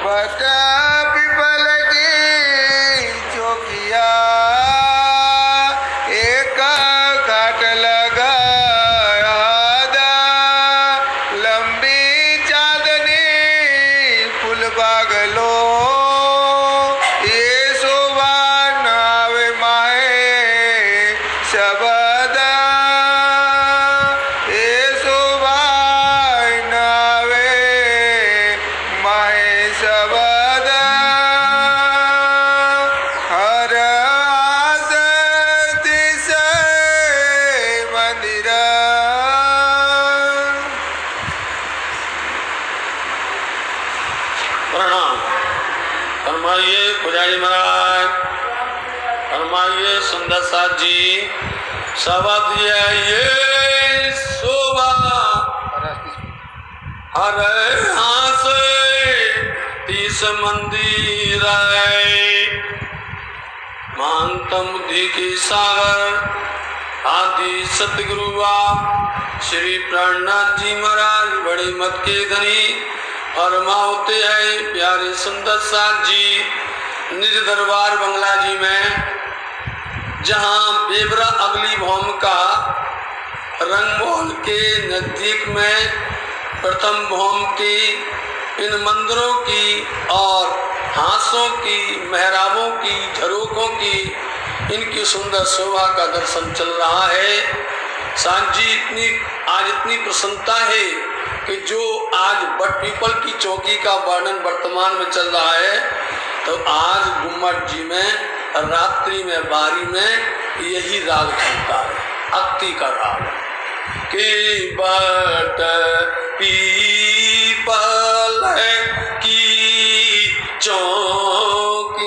But people की चौकिया एक घाट लगा लंबी चांदनी फूल बागलो ये शोभा नावे माए शबद ये शोभा नावे माए शबद हर आस दिशे मंदिर। प्रणाम। फरमाइए पुजारी महाराज, फरमाइए सुंदर साथ जी। शब्द ये शोभा हर हास तीस मंदिर महानतम बुद्धि के सागर आदि सतगुरु श्री प्राणनाथ जी महाराज बड़े मत के धनी फरमाते हैं प्यारे सुंदर साथ जी निज दरबार बंगला जी में, जहाँ बेबरा अगली भौम का रंगमहल के नजदीक में प्रथम भौम की इन मंदिरों की और हांसों की, मेहराबों की, झरोकों की इनकी सुंदर शोभा का दर्शन चल रहा है। साथ जी आज इतनी प्रसन्नता है कि जो आज बट पीपल की चौकी का वर्णन वर्तमान में चल रहा है, तो आज गुम्मट जी में रात्रि में बारी में यही राग चलता है, अक्ति का राग कि बट पीपल की चौकिया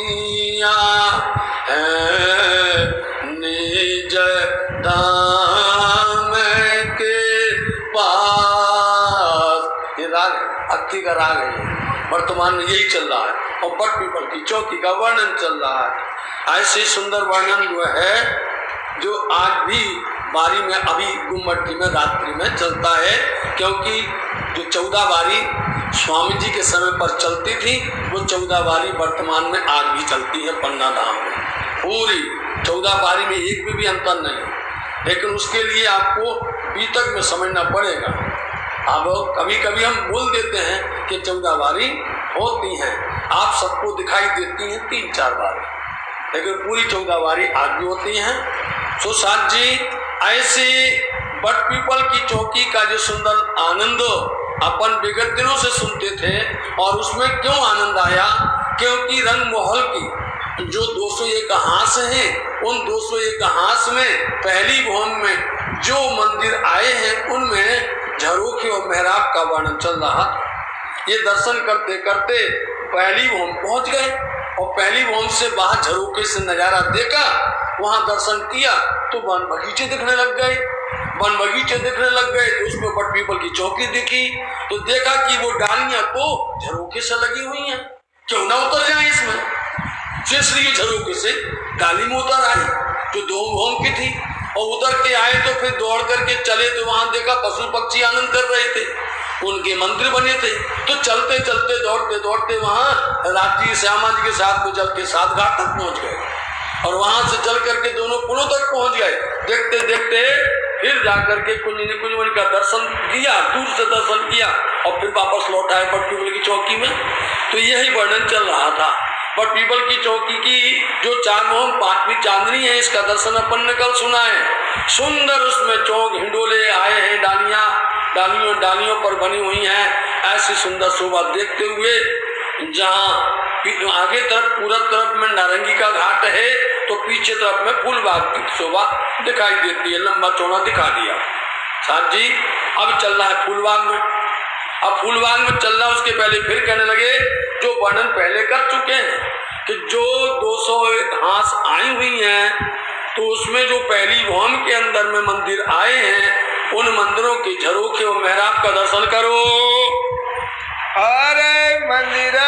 निज धाम के पास, ये राग अक्ति का राग है, वर्तमान में यही चल रहा है और बट पीपल की चौकी का वर्णन चल रहा है। ऐसे सुंदर वर्णन जो है जो आज भी बारी में अभी गुम्मटी में रात्रि में चलता है, क्योंकि जो 14 बारी स्वामी जी के समय पर चलती थी वो 14 बारी वर्तमान में आज भी चलती है पन्ना धाम में। पूरी 14 बारी में एक भी अंतर नहीं, लेकिन उसके लिए आपको बीतक में समझना पड़ेगा। अब कभी कभी हम बोल देते हैं कि 14 बारी होती हैं, आप सबको दिखाई देती हैं 3-4 बारी, लेकिन पूरी 14 बारी आज भी होती हैं। तो साथ जी ऐसे बट पीपल की चौकी का जो सुंदर आनंद अपन विगत दिनों से सुनते थे, और उसमें क्यों आनंद आया, क्योंकि रंगमहल की जो 201 हांस हैं, उन 201 हांस में पहली भौम में जो मंदिर आए हैं उनमें झरोखे और मेहराब का वर्णन चल रहा। ये दर्शन करते करते पहली भौम पहुंच गए और पहली भौम से बाहर झरोखे से नजारा देखा, वहां दर्शन किया तो वन बगीचे दिखने लग गए। वन बगीचे दिखने लग गए तो उसमें बट पीपल की चौकी दिखी, तो देखा कि वो डालियां तो झरोखे से लगी हुई हैं, क्यों ना उतर जाए इसमें। इसलिए झरोखे से डाली में उतर आई जो 2 भौम की थी, और उतर के आए तो फिर दौड़ करके चले तो वहां देखा पशु पक्षी आनंद कर रहे थे, उनके मंदिर बने थे। तो चलते चलते दौड़ते दौड़ते वहां रात्रि श्यामा जी के साथ में चल के 7 घाट तक पहुंच गए, और वहां से चल करके दोनों पुलों तक पहुंच गए। देखते देखते फिर जाकर के कुंजमणि का दर्शन किया, दूर से दर्शन किया, और फिर वापस लौट आए बट पीपल की चौकी में। तो यही वर्णन चल रहा था बट पीपल की चौकी की जो 4 भौम 5वीं चांदनी है, इसका दर्शन अपन ने कल सुना है। सुंदर उसमें चौक हिंडोले आए हैं, डालियों पर बनी हुई हैं, ऐसी सुंदर शोभा देखते हुए जहाँ आगे तरफ पूरब तरफ में नारंगी का घाट है, तो पीछे तरफ में फूलबाग की शोभा दिखाई देती है, लंबा चौड़ा दिखा दिया। साथ जी अब चल रहा है फूलबाग में। अब फूलबाग में चल रहा, उसके पहले फिर कहने लगे जो वर्णन पहले कर चुके हैं कि जो 201 हांस आई हुई हैं, तो उसमें जो पहली भौम के अंदर में मंदिर आए हैं, उन मंदिरों के झरोखे और मेहराब का दर्शन करो। अरे मंदिर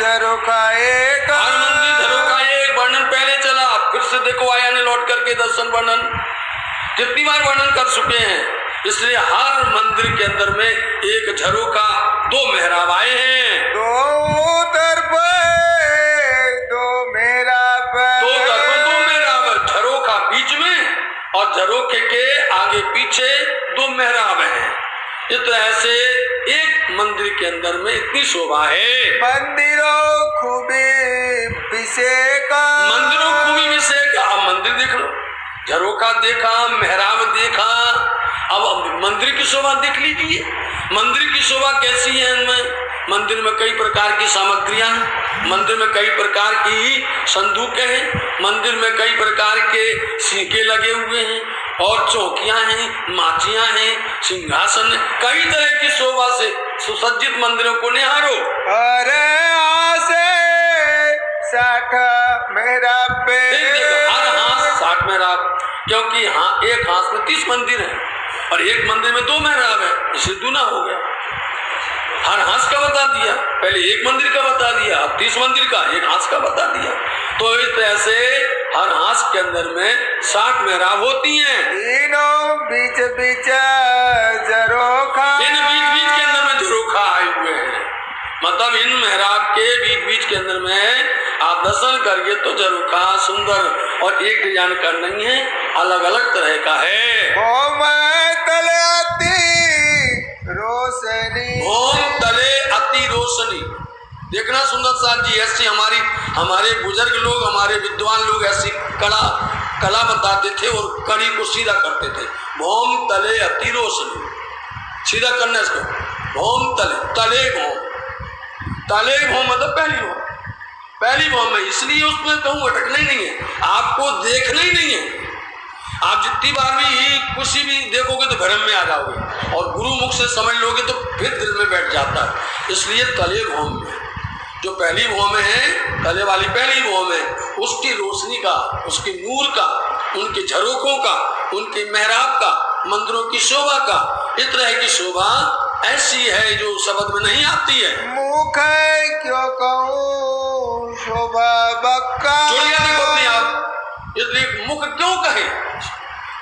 झरोखा एक, हर मंदिर झरोखा एक वर्णन पहले चला, फिर से देखो आया ने लौट करके दर्शन वर्णन कितनी बार वर्णन कर चुके हैं। इसलिए हर मंदिर के अंदर में एक झरोखा 2 मेहराब आए हैं। 2 और झरोखे के आगे पीछे 2 मेहराब हैं। इस तरह से एक मंदिर के अंदर में इतनी शोभा है। मंदिरों खूबी विषेका, मंदिरों खूबी विषेक। अब मंदिर देख लो, झरोखा देखा, मेहराब देखा, अब मंदिर की शोभा देख लीजिए। मंदिर की शोभा कैसी है इनमें? मंदिर में कई प्रकार की सामग्रियां हैं, मंदिर में कई प्रकार की संदूकें हैं, मंदिर में कई प्रकार के सिक्के लगे हुए हैं और चौकियां हैं, माचियां हैं, सिंहासन, कई तरह की शोभा से सुसज्जित मंदिरों को निहारो। अरे आसे 60 मेहराब पे, हर हाथ 60 मेहराब, क्योंकि हाँ एक हाथ में 30 मंदिर है और एक मंदिर में 2 मेहराब है, इसलिए दूना हो गया। हर हाथ का बता दिया, पहले एक मंदिर का बता दिया, अब 30 मंदिर का, एक हाथ का बता दिया। तो इस तरह से हर हाथ के अंदर में 60 मेहराब होती हैं। तीनों बीच बीच झरोखा, इन बीच बीच के अंदर में झरोखा आए हुए हैं, मतलब इन मेहराब के बीच बीच के अंदर में आप दर्शन करिए तो झरोखा सुंदर और एक डिजाइन का नहीं है, अलग अलग तरह का है। ओम तले अति रोशनी, ओम तले अति रोशनी। देखना सुंदर साथ जी, ऐसी हमारे बुजुर्ग लोग, हमारे विद्वान लोग ऐसी कला बताते थे और कड़ी को सीधा करते थे। भौम तले अति रोशनी, सीधा करना इसको, भौम तले भौम मतलब पहली भौम है, इसलिए उसमें कहूँ अटकना ही नहीं है, आपको देखना ही नहीं है। आप जितनी बार भी कुछ भी देखोगे तो भ्रम में आ जाओगे और गुरु मुख से समझ लोगे तो फिर दिल में बैठ जाता है। इसलिए तले भौम में जो पहली भौम है, तले वाली पहली भौम है, उसकी रोशनी का, उसके नूर का, उनके झरोखों का, उनके मेहराब का, मंदिरों की शोभा का, इस तरह की शोभा ऐसी है जो शब्द में नहीं आती है। मुख क्यों कहूँ शोभा बक्का, जोड़िया देखो अपने आप, इसलिए मुख क्यों कहे,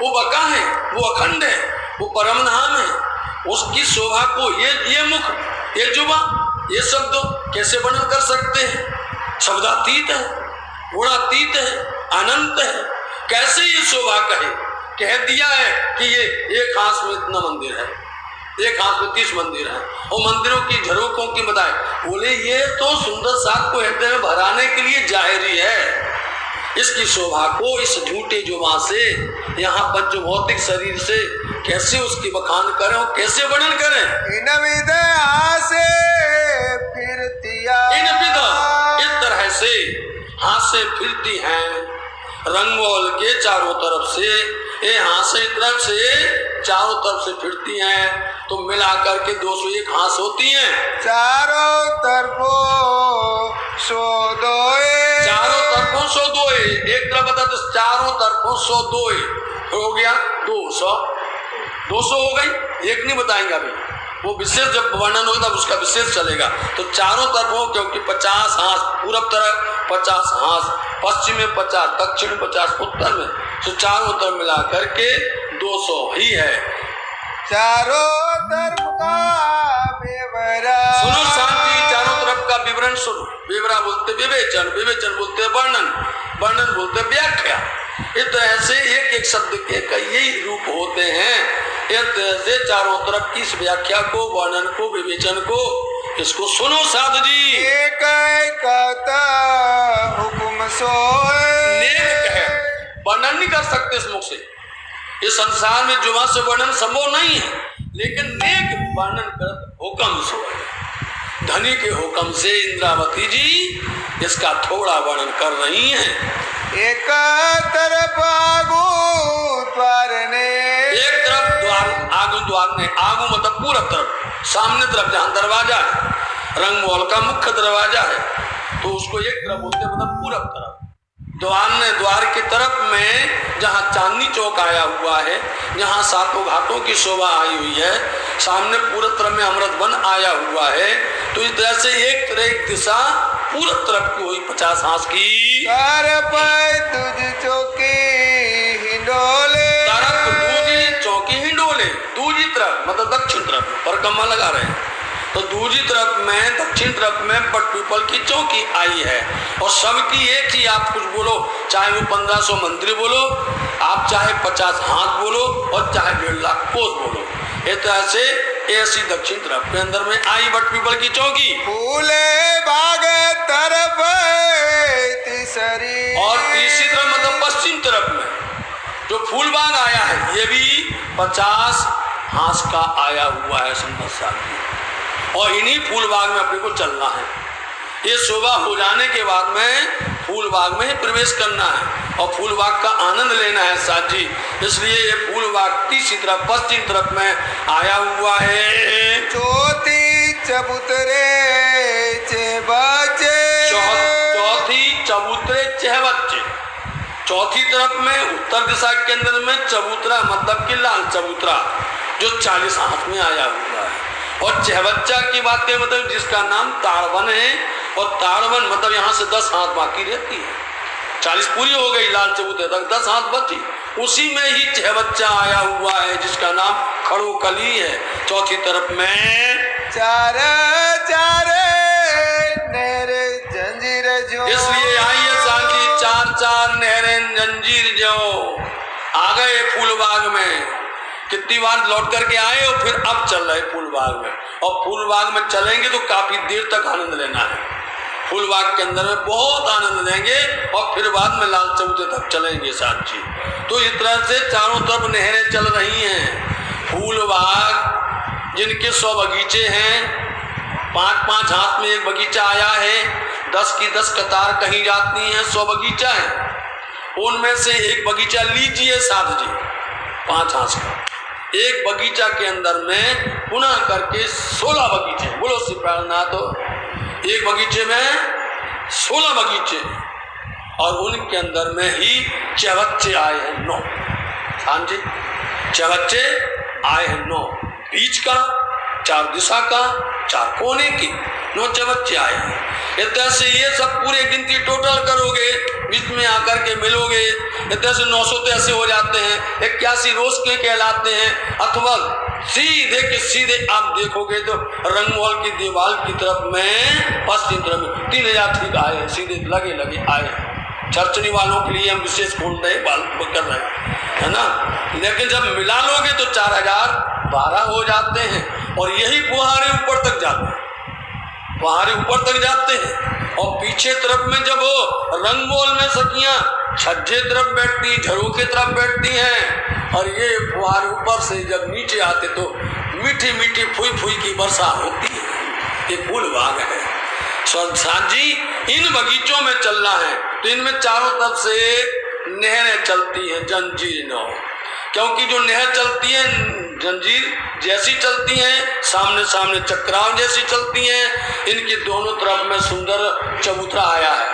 वो बका है, वो अखंड है, वो परम धाम है, उसकी शोभा को ये मुख, ये जुबा, ये शब्द कैसे वर्णन कर सकते हैं? शब्दातीत है, गुणातीत है, अनंत है, कैसे ये शोभा कह दिया है कि ये एक हाथ में इतना मंदिर है, एक हाथ में 30 मंदिर है और मंदिरों की झरोखों की बताए, बोले ये तो सुंदर साथ को हृदय में भराने के लिए जाहिरी है। इसकी शोभा को इस झूठे जुबान से, यहाँ पंच भौतिक शरीर से कैसे उसकी बखान करें और कैसे वर्णन करें? इन विधा से फिरतिया, इन विधा इस तरह से हाथ से फिरती हैं, रंगोल के चारों तरफ से, ये हाथ से तरफ से चारों तरफ से फिरती हैं, तो मिलाकर के 201 हाथ होती हैं। चारों तरफों सोदोए, चारों तरफों 102, एक तरफ बता दो, चारों तरफों 102 हो गया, 200 हो गई, एक नहीं बताएंगे अभी, वो विशेष जब वर्णन होगा तब उसका विशेष चलेगा। तो चारों तरफों, क्योंकि 50 हाथ पूरब तरफ, 50 हाथ पश्चिम में, 50 दक्षिण में, 50 उत्तर में, तो चारों तरफ मिला करके 200 ही है। चारों तरफ का विवरण, सुनो शांति, चारों तरफ का विवरण सुनो। विवरण बोलते विवेचन, विवेचन बोलते वर्णन, वर्णन बोलते व्याख्या। इस तरह से एक एक शब्द के कई रूप होते हैं। इस तरह से चारों तरफ की इस व्याख्या को, वर्णन को, विवेचन को, इसको सुनो साधु जी। एक कहता हुक्म सोए, नेक है, वर्णन नहीं कर सकते इस मुख से, इस संसार में जुबान से वर्णन संभव नहीं है, लेकिन नेक वर्णन कर हुक्म सोए। धनी के हुक्म से इंद्रावती जी इसका थोड़ा वर्णन कर रही हैं। एक तरफ आगू द्वार ने, एक तरफ द्वार, आगू द्वार ने, आगू मतलब पूरब तरफ, सामने तरफ जहाँ दरवाजा है, रंगमहल का मुख्य दरवाजा है, तो उसको एक तरफ बोलते मतलब पूरब तरफ। द्वार ने, द्वार की तरफ में जहाँ चांदनी चौक आया हुआ है, जहाँ 7 घाटों की शोभा आई हुई है, सामने पूरब तरफ में अमृत वन आया हुआ है, तो इस तरह से एक तरह एक दिशा पूरब तरफ की हुई 50 हाथ की। तुझ चौकी हिंडोले, तरफ दूजी चौकी हिंडोले, दूजी तरफ मतलब दक्षिण तरफ पर कम्मा लगा रहे हैं, तो दूसरी तरफ में दक्षिण तरफ में बट पीपल की चौकी आई है और सबकी एक ही, आप कुछ बोलो, चाहे वो 1500 मंदिर बोलो, आप चाहे 50 हाथ बोलो और चाहे 1.5 लाख कोस बोलो, इस तरह से ऐसी दक्षिण तरफ के अंदर में आई बट पीपल की चौकी। फूले बाग तरफ तीसरी, और तीसरी तरफ मतलब पश्चिम तरफ में जो फूल बाग आया है ये भी 50 हाथ का आया हुआ है संवत साल की, और इन्हीं फूल बाग में अपने को चलना है। ये सुबह हो जाने के बाद में फूल बाग में ही प्रवेश करना है और फूल बाग का आनंद लेना है साथ जी। इसलिए ये फूल बाग तीसरी तरफ पश्चिम तरफ में आया हुआ है। चौथी चबूतरे चेबचे, चौथी चबूतरे चहबच्चे, चौथी तरफ में उत्तर दिशा के अंदर में चबूतरा मतलब कि लाल चबूतरा जो 40 हाथ में आया हुआ है, और चहबच्चा की बात करें मतलब जिसका नाम ताड़वन है, और ताड़वन मतलब यहाँ से 10 हाथ बाकी रहती है, 40 पूरी हो गई लाल चबूतरे तक, 10 हाथ बची, उसी में ही चहबच्चा आया हुआ है जिसका नाम खड़ोकली है। चौथी तरफ में चार चार नेरे जंजीर जो, इसलिए आइए सांची 4 नहरें जंजीर जो आ गए फूल बाग में। कितनी बार लौट करके आए और फिर अब चल रहे फूल बाग में, और फूल बाग में चलेंगे तो काफी देर तक आनंद लेना है। फूल बाग के अंदर में बहुत आनंद लेंगे और फिर बाद में लाल चबूतरे तक चलेंगे साथ जी। तो इस तरह से चारों तरफ नहरें चल रही हैं। फूल बाग जिनके 100 बगीचे हैं, 5-5 हाथ में एक बगीचा आया है, 10 की 10 कतार कहीं जाती हैं, 100 बगीचा है, उनमें से एक बगीचा लीजिए साथ जी 5 हाथ का। एक बगीचा के अंदर में पुनः करके 16 बगीचे, बोलो श्री प्राणनाथ। एक बगीचे में 16 बगीचे और उनके अंदर में ही चहबच्चे आए हैं 9। हाँ जी, चहबच्चे आए हैं 9, बीच का, 4 दिशा का, 4 कोने की 9 चहबच्चे आए हैं। इस तरह से ये सब पूरे गिनती टोटल करोगे, बीच में आकर के मिलोगे, इस तरह से 900 तो ऐसे हो जाते हैं, 81 रोज के कहलाते हैं। अथवा सीधे के सीधे आप देखोगे तो रंगमहल की दीवार की तरफ में पश्चिम तरफ में 3000 ठीक आए, सीधे लगे लगे आए। चर्चनी वालों के लिए हम विशेष खोल रहे कर रहे है ना, लेकिन जब मिला लोगे तो 4012 हो जाते हैं। और यही फुहारे ऊपर तक जाते हैं, फुहारे ऊपर तक जाते हैं। और पीछे तरफ में जब रंगमहल में सखियां छज्जे तरफ बैठती, झरोखे तरफ बैठती हैं, और ये फुहारे ऊपर से जब नीचे आते तो मीठी मीठी फुई फुई की वर्षा होती है। ये फूल बाग है साथ जी। इन बगीचों में चलना है तो इनमें चारों तरफ से नहरें चलती हैं जंजीर न हो, क्योंकि जो नहर चलती है जंजीर जैसी चलती हैं, सामने सामने चक्राव जैसी चलती हैं। इनके दोनों तरफ में सुंदर चबूतरा आया है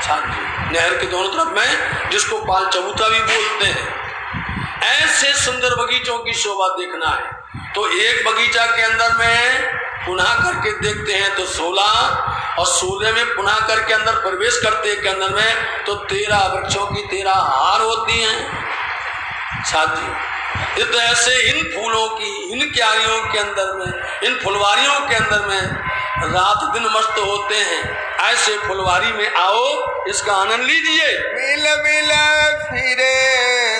साथ जी, नहर के दोनों तरफ में, जिसको पाल चबूतरा भी बोलते हैं। ऐसे सुंदर बगीचों की शोभा देखना है तो एक बगीचा के अंदर में पुनः करके देखते हैं तो 16, और 16 में पुनः करके अंदर प्रवेश करते हैं के अंदर में तो 13 वृक्षों की 13 हार होती हैं साथ जी। इस तरह से इन फूलों की, इन क्यारियों के अंदर में, इन फुलवारियों के अंदर में रात दिन मस्त होते हैं। ऐसे फुलवारी में आओ, इसका आनंद लीजिए। मिल मिल फिरे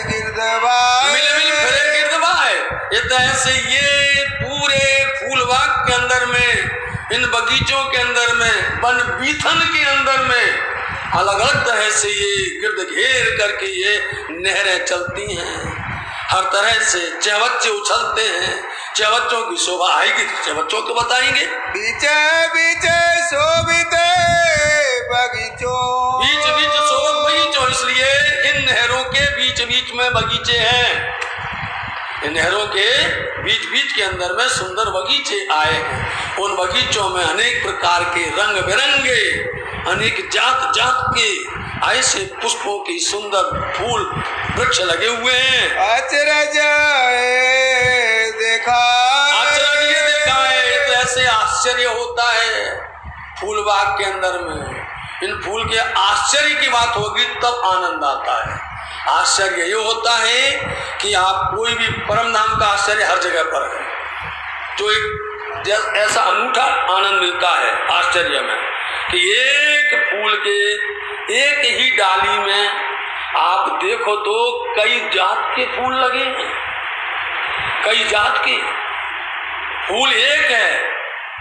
गिरदवाए, मिल मिल फिरे गिरदवाए। इस तरह से ये पूरे फूल बाग के अंदर में, इन बगीचों के अंदर में, वन बीथन के अंदर में अलग अलग तरह से ये गिर्द घेर करके ये नहरें चलती हैं। हर तरह से चहबच्चे उछलते हैं। चहबच्चों की शोभा आएगी तो चहबच्चों को बताएंगे। बीचे बीचे शोभित बगीचों, बीच बीच शोभत बगीचों, इसलिए इन नहरों के बीच बीच में बगीचे हैं। इन नहरों के बीच बीच के अंदर में सुंदर बगीचे आए हैं। उन बगीचों में अनेक प्रकार के रंग बिरंगे, अनेक जात जात के ऐसे पुष्पों की सुंदर फूल वृक्ष लगे हुए हैं। अचरज देखा, आश्चर्य ये देखा है, तो ऐसे आश्चर्य होता है फूल बाग के अंदर में। इन फूल के आश्चर्य की बात होगी तब आनंद आता है। आश्चर्य ये होता है कि आप कोई भी परम धाम का आश्चर्य हर जगह पर है। जो एक ऐसा अनूठा आनंद मिलता है आश्चर्य में कि एक फूल के एक ही डाली में आप देखो तो कई जात के फूल लगे हैं, कई जात के फूल एक है,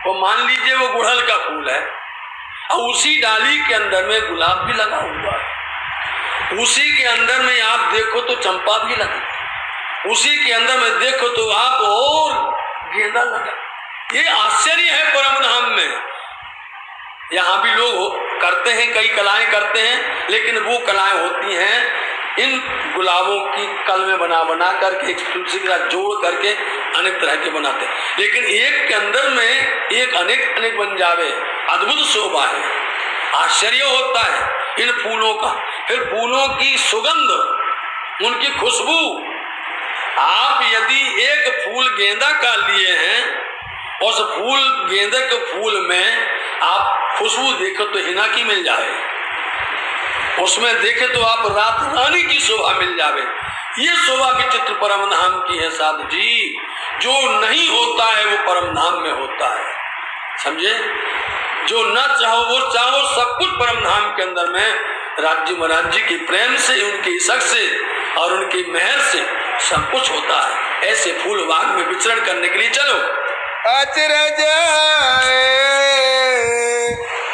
वो मान लीजिए वो गुड़हल का फूल है और उसी डाली के अंदर में गुलाब भी लगा हुआ है, उसी के अंदर में आप देखो तो चंपा भी लगा, उसी के अंदर में देखो तो आप और गेंदा लगा। ये आश्चर्य है परम धाम में। यहाँ भी लोग करते हैं, कई कलाएं करते हैं, लेकिन वो कलाएं होती हैं इन गुलाबों की कल में बना करके एक तुलसी के साथ जोड़ करके अनेक तरह के बनाते हैं, लेकिन एक के अंदर में एक अनेक बन जावे, अद्भुत शोभा है, आश्चर्य होता है इन फूलों का। फिर फूलों की सुगंध, उनकी खुशबू, आप यदि एक फूल गेंदा का लिए हैं, उस फूल गेंदे के फूल में आप खुशबू देखो तो हिना की मिल जाए, उसमें देखे तो आप रात रानी की शोभा मिल जावे। ये शोभा के चित्र परम धाम की है साधु जी। जो नहीं होता है वो परम धाम में होता है, समझे। जो न चाहो वो चाहो, सब कुछ परम धाम के अंदर में राज्य महाराज जी के प्रेम से, उनके इशक से और उनकी मेहर से सब कुछ होता है। ऐसे फूल बाग में विचरण करने के लिए चलो। अचरज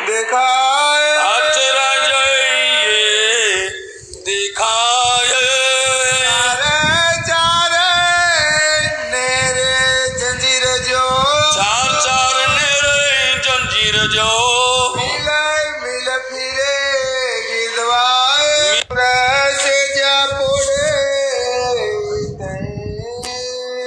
देखा